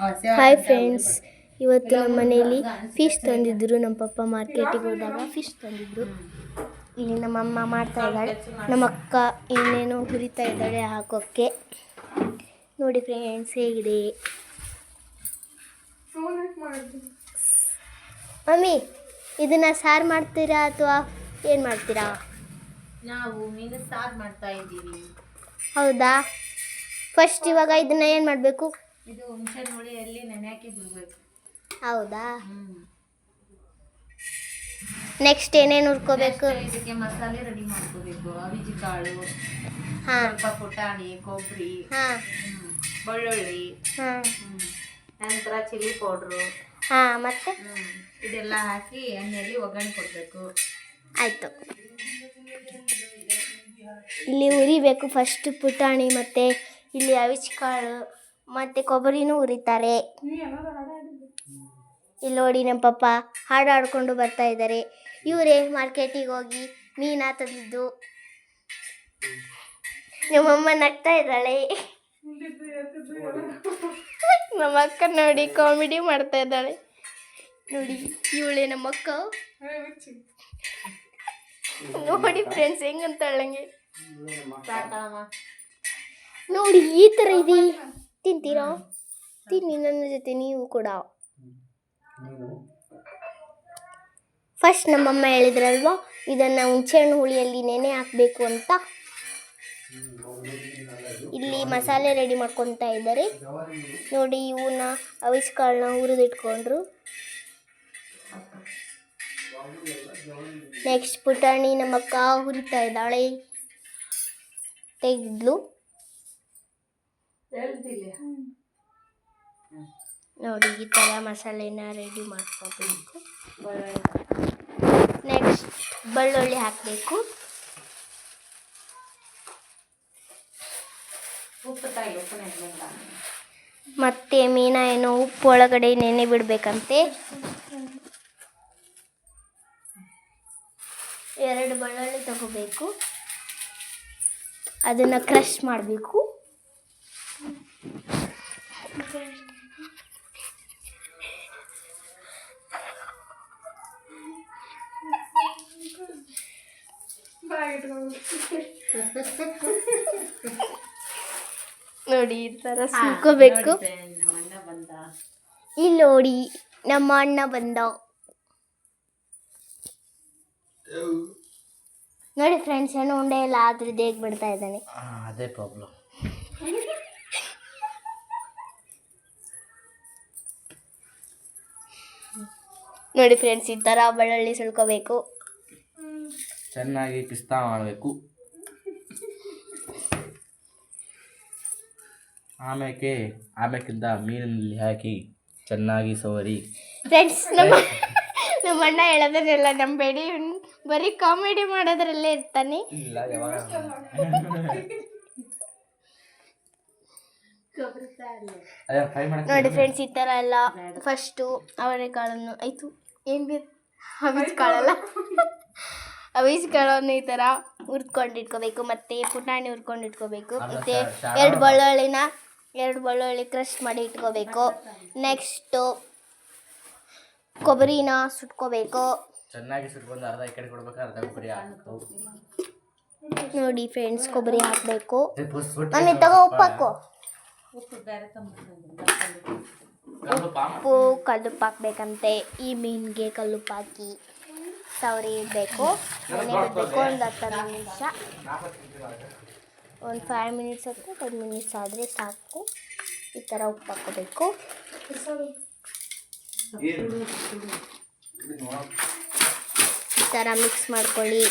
Hi friends, ಇವತ್ತು ನಮ್ಮ ಮನೆಯಲ್ಲಿ ಫಿಶ್ ತಂದಿದ್ದರು. ನಮ್ಮ ಪಪ್ಪ ಮಾರ್ಕೆಟಿಗೆ ಹೋದಾಗ ಫಿಶ್ ತಂದಿದ್ದರು. ಇಲ್ಲಿ ನಮ್ಮಮ್ಮ ಮಾಡ್ತಾ ಇದ್ದಾಳೆ, ನಮ್ಮ ಅಕ್ಕ ಏನೇನೋ ಹುರಿತಾ ಇದ್ದಾಳೆ ಹಾಕೋಕ್ಕೆ. ನೋಡಿ ಫ್ರೆಂಡ್ಸ್ ಹೇಗಿದೆ. ಮಮ್ಮಿ, ಇದನ್ನು ಸಾರು ಮಾಡ್ತೀರಾ ಅಥವಾ ಏನು ಮಾಡ್ತೀರಾ? ನಾವು ಮೀನು ಸಾರು ಮಾಡ್ತಾ ಇದ್ದೀವಿ. ಹೌದಾ? ಫಸ್ಟ್ ಇವಾಗ ಇದನ್ನು ಏನು ಮಾಡಬೇಕು? ಇದು ಹುಣಸೆ ಹುಳಿಯಲ್ಲಿ ನೆನೆ ಹಾಕಿ ಬಿಡಬೇಕು. ಹೌದಾ? ನೆಕ್ಸ್ಟ್ ಏನೇನು ಹುರ್ಕೋಬೇಕು? ಇದಕ್ಕೆ ಮಸಾಲೆ ರೆಡಿ ಮಾಡ್ಕೋಬೇಕು. ಅವಿಜಿ ಕಾಳು, ಸ್ವಲ್ಪ ಪುಟಾಣಿ, ಕೊಬ್ಬರಿ, ಬೆಳ್ಳುಳ್ಳಿ, ನಂತರ ಚಿಲ್ಲಿ ಪೌಡ್ರು, ಮತ್ತೆ ಇದೆಲ್ಲ ಹಾಕಿ ಎಣ್ಣೆಯಲ್ಲಿ ಒಗ್ಗರಣೆ ಕೊಡಬೇಕು. ಆಯಿತು. ಇಲ್ಲಿ ಹುರಿಬೇಕು ಫಸ್ಟ್ ಪುಟಾಣಿ, ಮತ್ತು ಇಲ್ಲಿ ಅವಿಜಿ ಕಾಳು ಮತ್ತು ಕೊಬ್ಬರಿನೂ ಹುರಿತಾರೆ. ಇಲ್ಲಿ ನೋಡಿ ನಮ್ಮ ಪಪ್ಪ ಹಾಡು ಹಾಡ್ಕೊಂಡು ಬರ್ತಾ ಇದ್ದಾರೆ. ಇವರೇ ಮಾರ್ಕೆಟಿಗೆ ಹೋಗಿ ಮೀನು ತಂದಿದ್ದು. ನಮ್ಮಮ್ಮ ನಗ್ತಾ ಇದ್ದಾಳೆ. ನಮ್ಮ ಅಕ್ಕ ನೋಡಿ ಕಾಮಿಡಿ ಮಾಡ್ತಾ ಇದ್ದಾಳೆ. ನೋಡಿ ಇವಳೇ ನಮ್ಮ ಅಕ್ಕ. ನೋಡಿ ಫ್ರೆಂಡ್ಸ್ ಹೆಂಗಂತಳಂಗೆ. ನೋಡಿ ಈ ಥರ ಇದೆ. ತಿಂತೀರಾ? ತಿನ್ನಿ ನನ್ನ ಜೊತೆ ನೀವು ಕೂಡ. ಫಸ್ಟ್ ನಮ್ಮಮ್ಮ ಹೇಳಿದ್ರಲ್ವ, ಇದನ್ನು ಹುಣಸೆಹಣ್ಣು ಹುಳಿಯಲ್ಲಿ ನೆನೆ ಹಾಕಬೇಕು ಅಂತ. ಇಲ್ಲಿ ಮಸಾಲೆ ರೆಡಿ ಮಾಡ್ಕೊತಾ ಇದ್ದಾರೆ. ನೋಡಿ ಇವನ್ನ ಅವಿಜಿ ಕಾಳನ್ನ ಹುರಿದಿಟ್ಕೊಂಡ್ರು. ನೆಕ್ಸ್ಟ್ ಪುಟಾಣಿ ನಮ್ಮ ಅಕ್ಕ ಹುರಿತಾ ಇದ್ದಾಳೆ. ತೆಗೆದ್ಲು. ನೋಡಿ ಈ ಥರ ಮಸಾಲೆನ ರೆಡಿ ಮಾಡ್ಕೋಬೇಕು. ನೆಕ್ಸ್ಟ್ ಬೆಳ್ಳುಳ್ಳಿ ಹಾಕಬೇಕು. ಮತ್ತೆ ಮೀನ ಏನೋ ಉಪ್ಪು ಒಳಗಡೆ ನೆನೆ ಬಿಡಬೇಕಂತೆ. 2 ಬೆಳ್ಳುಳ್ಳಿ ತಗೋಬೇಕು, ಅದನ್ನು ಕ್ರಷ್ ಮಾಡಬೇಕು. ನೋಡಿ ಈ ಥರ ಸುಲ್ಕೋಬೇಕು. ಇಲ್ಲಿ ನೋಡಿ ನಮ್ಮ ಅಣ್ಣ ಬಂದ. ನೋಡಿ ಫ್ರೆಂಡ್ಸ್, ಏನು ಉಂಡೆ ಎಲ್ಲ ಆದ್ರದ್ದು ಹೇಗೆ ಬಿಡ್ತಾ ಇದ್ದಾನೆ. ಅದೇ ಪ್ರಾಬ್ಲಮ್. ನೋಡಿ ಫ್ರೆಂಡ್ಸ್, ಈ ಥರ ಬೆಳ್ಳುಳ್ಳಿ ಸುಲ್ಕೋಬೇಕು. ಚೆನ್ನಾಗಿ ಪಿಸ್ತಾ ಮಾಡಬೇಕು. ಆಮೇಕಿಂದ ಮೀನಿನಲ್ಲಿ ಹಾಕಿ ಚೆನ್ನಾಗಿ ಸವರಿ. ಫ್ರೆಂಡ್ಸ್, ನಮ್ಮ ಅಣ್ಣ ಹೇಳೋದ್ರೆಲ್ಲ ನಂಬೇಡಿ, ಬರೀ ಕಾಮಿಡಿ ಮಾಡೋದ್ರಲ್ಲೇ ಇರ್ತಾನೆ. ನೋಡಿ ಫ್ರೆಂಡ್ಸ್, ಈ ಥರ ಎಲ್ಲ ಫಸ್ಟು ಅವರೆಕಾಳನ್ನು ಆಯಿತು, ಏನು ಬೇಕು ಅವಿಜಿ ಕಾಳಲ್ಲ, ಅವಿಜಿ ಕಾಳನ್ನು ಈ ಥರ ಹುರ್ಕೊಂಡು ಇಟ್ಕೋಬೇಕು. ಮತ್ತು ಪುಟಾಣಿ ಹುರ್ಕೊಂಡು ಇಟ್ಕೋಬೇಕು. ಮತ್ತು 2 ಬೆಳ್ಳುಳ್ಳಿ ಕ್ರಷ್ ಮಾಡಿ ಇಟ್ಕೋಬೇಕು. ನೆಕ್ಸ್ಟು ಕೊಬ್ಬರಿನ ಸುಟ್ಕೋಬೇಕು. ಚೆನ್ನಾಗಿ ಸುಟ್ಕೊಂಡು ಅರ್ಧ ಈ ಕಡೆ ಕೊಡ್ಬೇಕು, ಅರ್ಧ ಕೊಬ್ಬರಿ ಹಾಕಬೇಕು. ನೋಡಿ ಫ್ರೆಂಡ್ಸ್, ಕೊಬ್ಬರಿ ಹಾಕಬೇಕು. ನಾನು ತಗೋ ಉಪ್ಪು ಹಾಕು. ಉಪ್ಪು ಕಲ್ಲುಪ್ಪು ಹಾಕ್ಬೇಕಂತೆ. ಈ ಮೀನಿಗೆ ಕಲ್ಲುಪ್ಪು ಹಾಕಿ ಸವರಿ ಇಡಬೇಕು. ನೆನೆ ಬಿಡಬೇಕು ಒಂದು 10 ನಿಮಿಷ. ಒಂದು 5 ಮಿನಿಟ್ಸ್ ಅಥವಾ 10 ಮಿನಿಟ್ಸ್ ಆದರೆ ಸಾಕು. ಈ ಥರ ಉಪ್ಪು ಹಾಕೋಬೇಕು. ಈ ಥರ ಮಿಕ್ಸ್ ಮಾಡ್ಕೊಳ್ಳಿ.